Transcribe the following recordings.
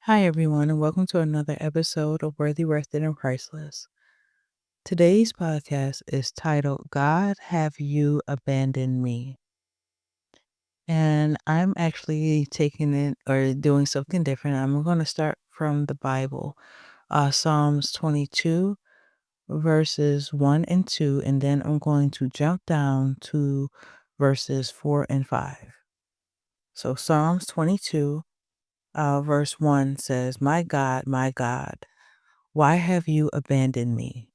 Hi, everyone, and welcome to another episode of Worthyworthit and Priceless. Today's podcast is titled, God, Have You Abandoned Me? And I'm actually taking it or doing something different. I'm going to start from the Bible, Psalms 22, verses 1 and 2, and then I'm going to jump down to verses 4 and 5. So, Psalms 22, verse 1 says, my God, why have you abandoned me?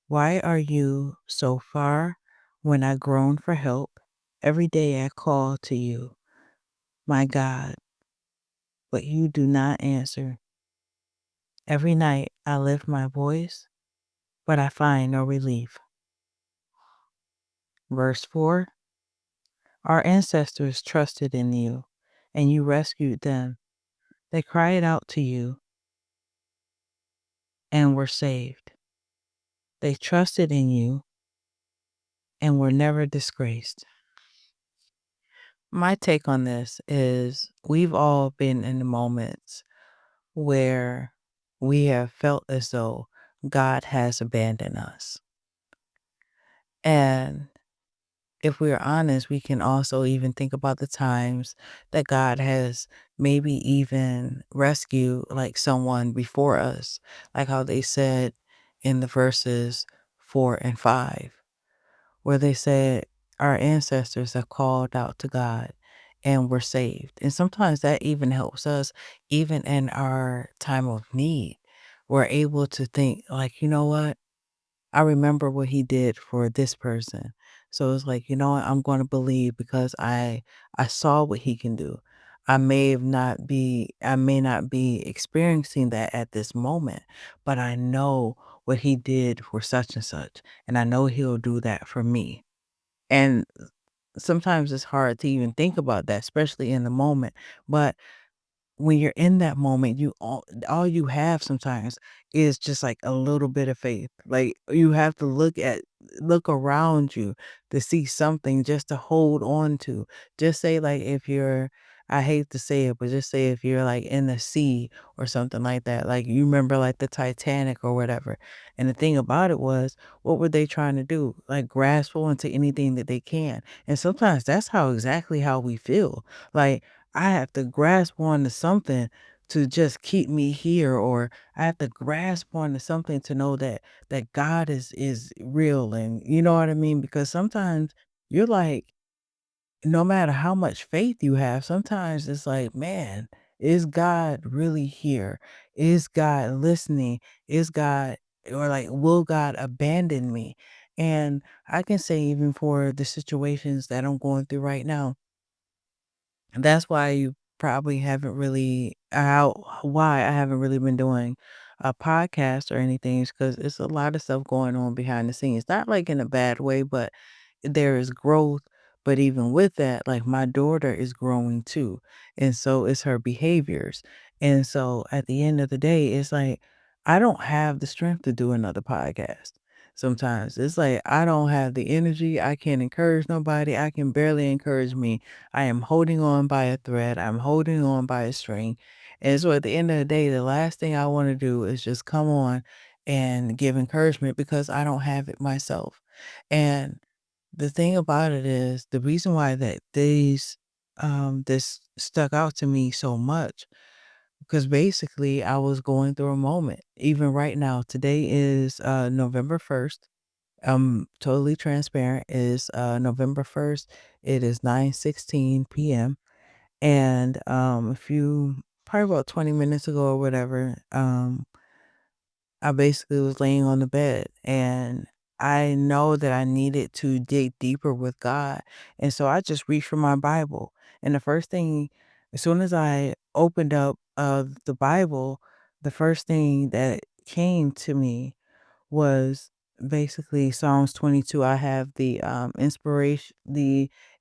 Why are you so far when I groan for help? Every day I call to you, my God, but you do not answer. Every night I lift my voice, but I find no relief. Verse 4. Our ancestors trusted in you, and you rescued them. They cried out to you and were saved. They trusted in you and were never disgraced. My take on this is we've all been in the moments where we have felt as though God has abandoned us. And if we're honest, we can also even think about the times that God has maybe even rescued like someone before us, like how they said in the verses 4 and 5, where they said, our ancestors have called out to God and were saved. And sometimes that even helps us, even in our time of need. We're able to think, like, you know what? I remember what he did for this person. So it's like, you know what? I'm going to believe because I saw what he can do. I may not be experiencing that at this moment, but I know what he did for such and such, and I know he'll do that for me. And sometimes it's hard to even think about that, especially in the moment. But when you're in that moment, all you have sometimes is just like a little bit of faith. Like you have to look around you to see something just to hold on to. Just say like if you're I hate to say it, but just say if you're like in the sea or something like that. Like you remember like the Titanic or whatever. And the thing about it was, what were they trying to do? Like grasp onto anything that they can. And sometimes that's exactly how we feel. Like I have to grasp onto something to just keep me here, or I have to grasp onto something to know that God is real, and you know what I mean? Because sometimes you're like, no matter how much faith you have, sometimes it's like, man, is God really here? Is God listening? Is God or like will God abandon me? And I can say even for the situations that I'm going through right now, that's why you probably haven't really why I haven't really been doing a podcast or anything is because it's a lot of stuff going on behind the scenes. Not like in a bad way, but there is growth. But even with that, like my daughter is growing too. And so is her behaviors. And so at the end of the day, it's like I don't have the strength to do another podcast. Sometimes it's like I don't have the energy. I can't encourage nobody. I can barely encourage me. I am holding on by a thread. I'm holding on by a string. And so at the end of the day, the last thing I want to do is just come on and give encouragement because I don't have it myself. And the thing about it is the reason why that this stuck out to me so much because basically I was going through a moment. Even right now, today is November 1st. Totally transparent. Is November 1st. It is 9:16 p.m. And a few probably about 20 minutes ago or whatever, I basically was laying on the bed and I know that I needed to dig deeper with God. And so I just reached for my Bible. And the first thing, as soon as I opened up the Bible, the first thing that came to me was basically Psalms 22. I have the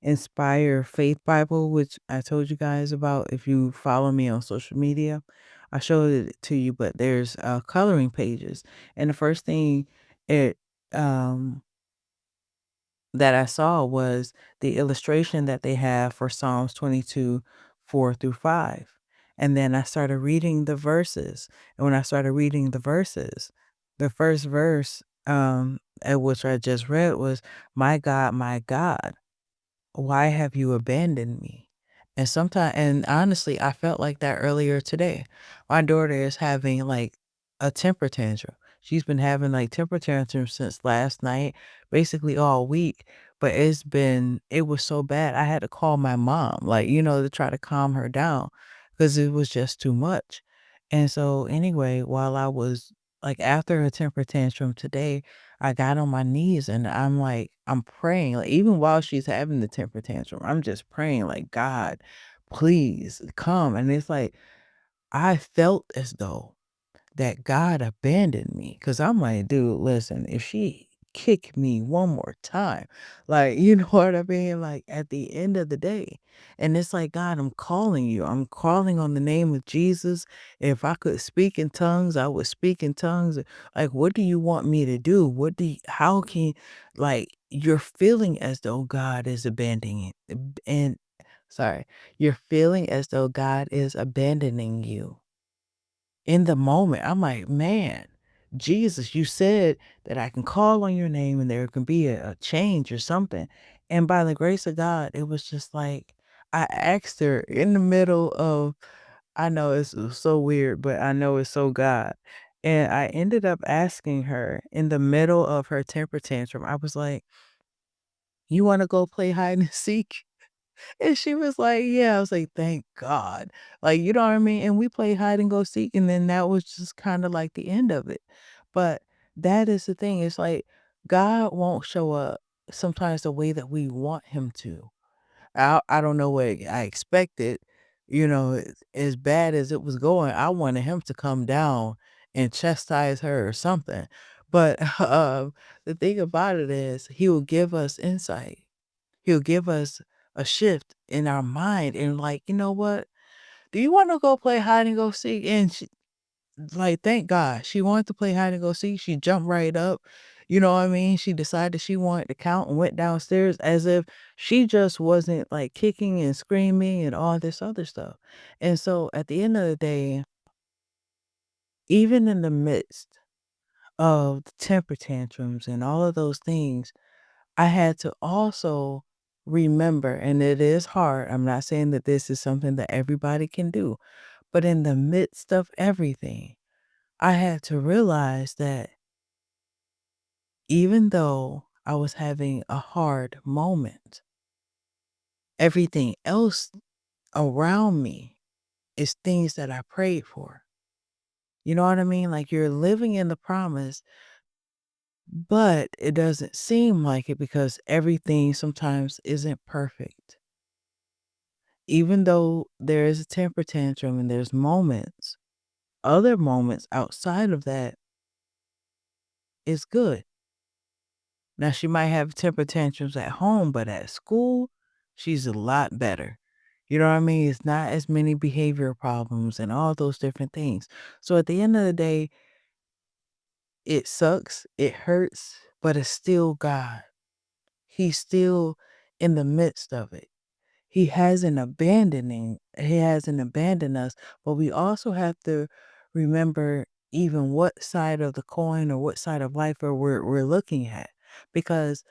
Inspire Faith Bible, which I told you guys about. If you follow me on social media, I showed it to you, but there's coloring pages. And the first thing it um that I saw was the illustration that they have for Psalms 22, 4 through 5. And then I started reading the verses. And when I started reading the verses, the first verse, at which I just read was, my God, why have you abandoned me?" And honestly, I felt like that earlier today. My daughter is having like a temper tantrum. She's been having like temper tantrums since last night, basically all week. But it was so bad. I had to call my mom, like, to try to calm her down because it was just too much. And so, anyway, while I was like after a temper tantrum today, I got on my knees and I'm praying, like, even while she's having the temper tantrum, I'm just praying, like, "God, please come." And it's like, I felt as though that God abandoned me, because 'cause I'm like, "Dude, listen, if she kick me one more time," like, you know what I mean? Like, at the end of the day, and it's like, "God, I'm calling you. I'm calling on the name of Jesus. If I could speak in tongues, I would speak in tongues. Like, what do you want me to do? What do you how can" like, you're feeling as though God is abandoning and sorry, you're feeling as though God is abandoning you in the moment. I'm like, "Man, Jesus, you said that I can call on your name and there can be a change or something." And by the grace of God, it was just like I asked her in the middle of I know it's so weird, but I know it's so God. And I ended up asking her in the middle of her temper tantrum, I was like, "You want to go play hide and seek?" And she was like, "Yeah." I was like, "Thank God." Like, you know what I mean? And we played hide and go seek, and then that was just kinda like the end of it. But that is the thing, it's like God won't show up sometimes the way that we want him to. I don't know what I expected, as bad as it was going, I wanted him to come down and chastise her or something. But, the thing about it is he will give us insight. He'll give us a shift in our mind and like, "You know what? Do you wanna go play hide and go seek?" And she like, thank God, she wanted to play hide and go seek, she jumped right up, you know what I mean? She decided she wanted to count and went downstairs as if she just wasn't, like, kicking and screaming and all this other stuff. And so, at the end of the day, even in the midst of the temper tantrums and all of those things, I had to also remember, and it is hard. I'm not saying that this is something that everybody can do, but in the midst of everything, I had to realize that even though I was having a hard moment, everything else around me is things that I prayed for. You know what I mean? Like you're living in the promise, but it doesn't seem like it because everything sometimes isn't perfect. Even though there is a temper tantrum and there's moments, other moments outside of that is good. Now she might have temper tantrums at home, but at school, she's a lot better. You know what I mean? It's not as many behavior problems and all those different things. So at the end of the day, it sucks, it hurts, but it's still God. He's still in the midst of it. He hasn't abandoned us, but we also have to remember even what side of the coin or what side of life we're looking at. Because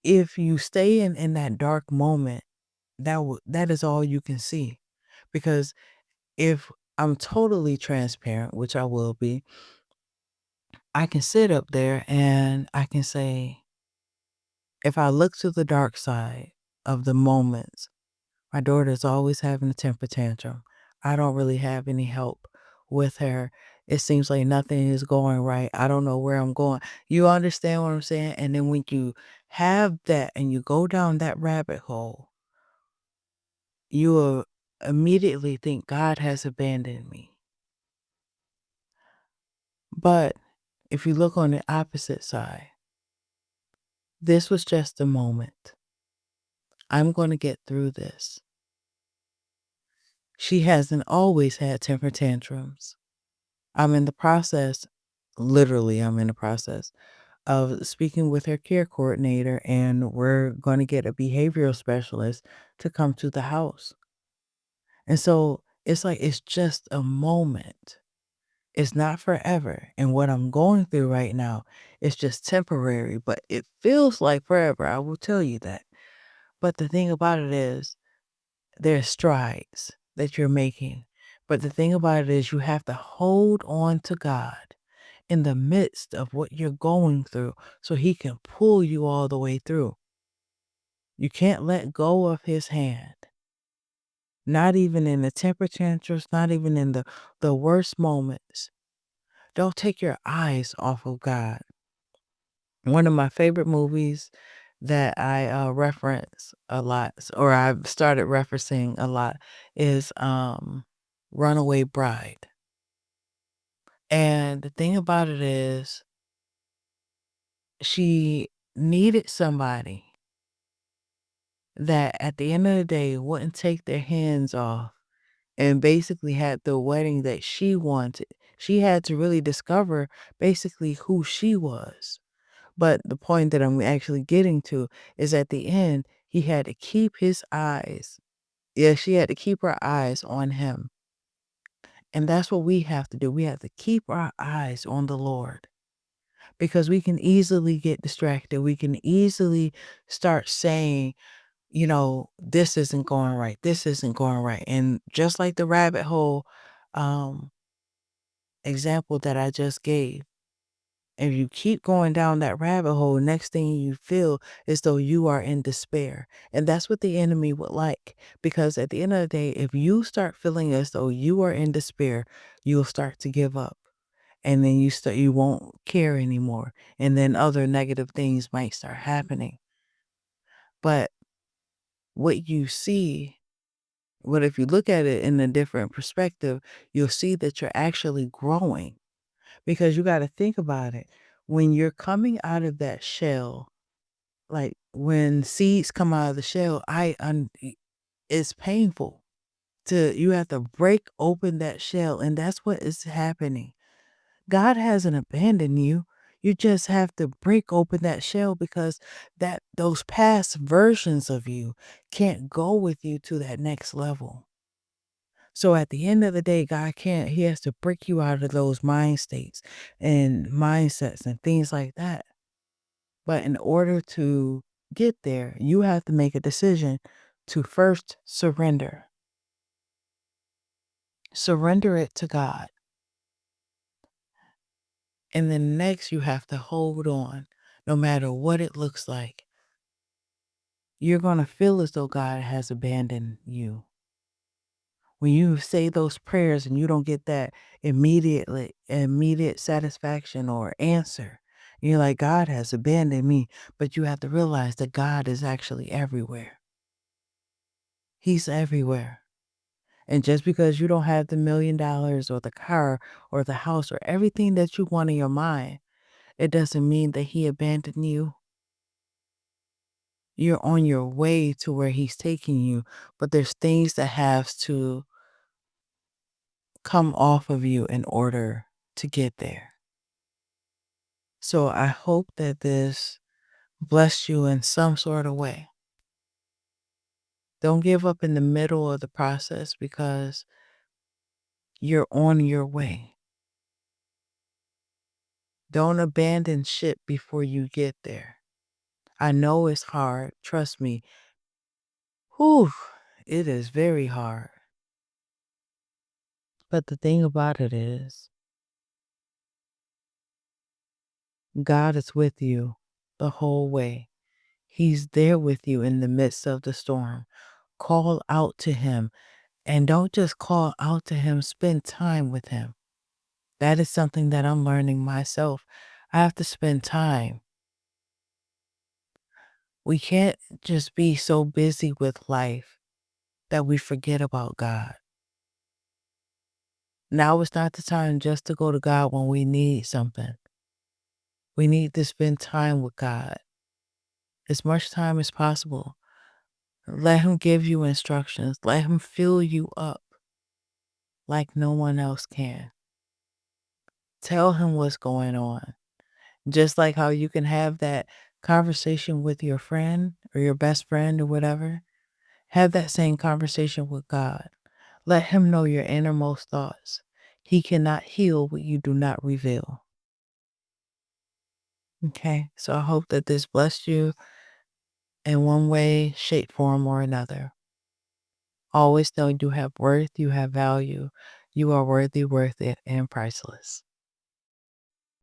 if you stay in that dark moment, that is all you can see. Because if I'm totally transparent, which I will be, I can sit up there and I can say, if I look to the dark side of the moments, my daughter's always having a temper tantrum. I don't really have any help with her. It seems like nothing is going right. I don't know where I'm going. You understand what I'm saying? And then when you have that and you go down that rabbit hole, you will immediately think God has abandoned me. But if you look on the opposite side, this was just a moment. I'm going to get through this. She hasn't always had temper tantrums. I'm in the process, literally, I'm in the process of speaking with her care coordinator, and we're going to get a behavioral specialist to come to the house. And so It's like it's just a moment. It's not forever. And what I'm going through right now is just temporary, but it feels like forever. I will tell you that. But the thing about it is, there's strides that you're making. But the thing about it is, you have to hold on to God in the midst of what you're going through so He can pull you all the way through. You can't let go of His hand. Not even in the temper tantrums, not even in the worst moments. Don't take your eyes off of God. One of my favorite movies that I reference a lot, or I've started referencing a lot, is Runaway Bride. And the thing about it is, she needed somebody that at the end of the day wouldn't take their hands off and basically had the wedding that she wanted. She had to really discover basically who she was. But the point that I'm actually getting to is at the end, he had to keep his eyes. Yeah, she had to keep her eyes on him. And that's what we have to do. We have to keep our eyes on the Lord because we can easily get distracted. We can easily start saying, this isn't going right. This isn't going right. And just like the rabbit hole um, example that I just gave, if you keep going down that rabbit hole, next thing you feel is though you are in despair. And that's what the enemy would like. Because at the end of the day, if you start feeling as though you are in despair, you'll start to give up. And then you won't care anymore. And then other negative things might start happening. But what you see, what if you look at it in a different perspective, you'll see that you're actually growing. Because you got to think about it. When you're coming out of that shell, like when seeds come out of the shell, it's painful you have to break open that shell. And that's what is happening. God hasn't abandoned you. You just have to break open that shell because those past versions of you can't go with you to that next level. So at the end of the day, he has to break you out of those mind states and mindsets and things like that. But in order to get there, you have to make a decision to first surrender. Surrender it to God. And then next, you have to hold on, no matter what it looks like. You're going to feel as though God has abandoned you. When you say those prayers and you don't get that immediate satisfaction or answer, you're like, God has abandoned me. But you have to realize that God is actually everywhere. He's everywhere. And just because you don't have the $1,000,000 or the car or the house or everything that you want in your mind, it doesn't mean that He abandoned you. You're on your way to where He's taking you, but there's things that have to come off of you in order to get there. So I hope that this blessed you in some sort of way. Don't give up in the middle of the process because you're on your way. Don't abandon ship before you get there. I know it's hard. Trust me. Whew, it is very hard. But the thing about it is, God is with you the whole way. He's there with you in the midst of the storm. Call out to Him. And don't just call out to Him, spend time with Him. That is something that I'm learning myself. I have to spend time. We can't just be so busy with life that we forget about God. Now is not the time just to go to God when we need something. We need to spend time with God. As much time as possible. Let Him give you instructions. Let Him fill you up like no one else can. Tell Him what's going on. Just like how you can have that conversation with your friend or your best friend or whatever, have that same conversation with God. Let him know your innermost thoughts. He cannot heal what you do not reveal. Okay, so I hope that this blessed you in one way, shape, form, or another. Always know you have worth, you have value, you are worthy, worth it, and priceless.